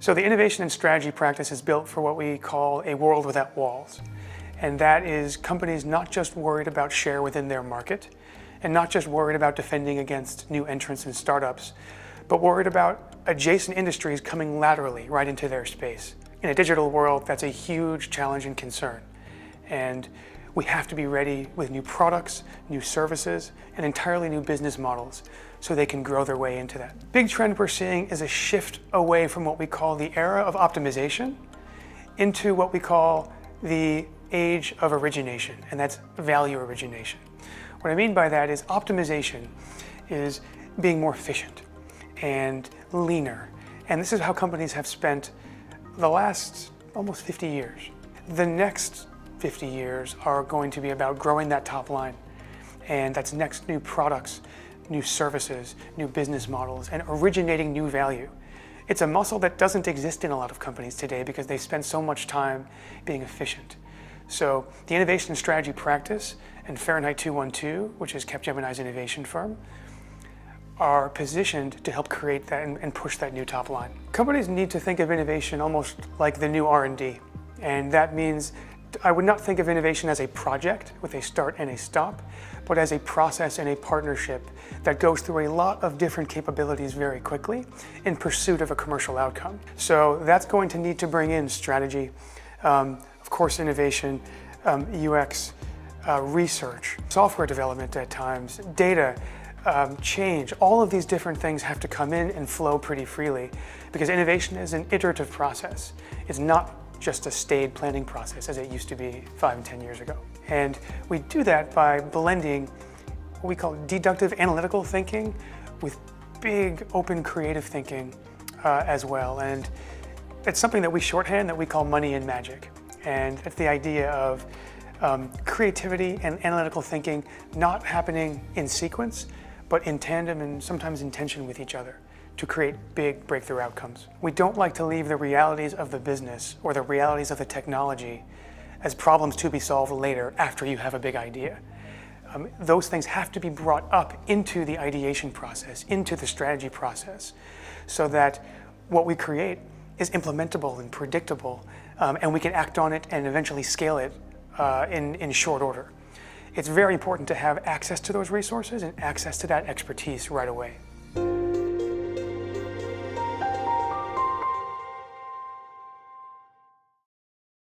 So the innovation and strategy practice is built for what we call a world without walls. And that is companies not just worried about share within their market, and not just worried about defending against new entrants and startups, but worried about adjacent industries coming laterally right into their space. In a digital world, that's a huge challenge and concern. And we have to be ready with new products, new services, and entirely new business models so they can grow their way into that. Big trend we're seeing is a shift away from what we call the era of optimization into what we call the age of origination, and that's value origination. What I mean by that is optimization is being more efficient and leaner. And this is how companies have spent the last almost 50 years. The next 50 years are going to be about growing that top line. And that's next new products, new services, new business models, and originating new value. It's a muscle that doesn't exist in a lot of companies today because they spend so much time being efficient. So the innovation and strategy practice and Fahrenheit 212, which is Capgemini's innovation firm, are positioned to help create that and push that new top line. Companies need to think of innovation almost like the new R&D. And that means I would not think of innovation as a project with a start and a stop, but as a process and a partnership that goes through a lot of different capabilities very quickly in pursuit of a commercial outcome. So that's going to need to bring in strategy, of course innovation, UX, research, software development at times, data, change. All of these different things have to come in and flow pretty freely because innovation is an iterative process. It's not just a staid planning process as it used to be 5 and 10 years ago. And we do that by blending what we call deductive analytical thinking with big open creative thinking as well. And it's something that we shorthand that we call money and magic. And it's the idea of creativity and analytical thinking not happening in sequence, but in tandem and sometimes in tension with each other to create big breakthrough outcomes. We don't like to leave the realities of the business or the realities of the technology as problems to be solved later after you have a big idea. Those things have to be brought up into the ideation process, into the strategy process, so that what we create is implementable and predictable, and we can act on it and eventually scale it in short order. It's very important to have access to those resources and access to that expertise right away.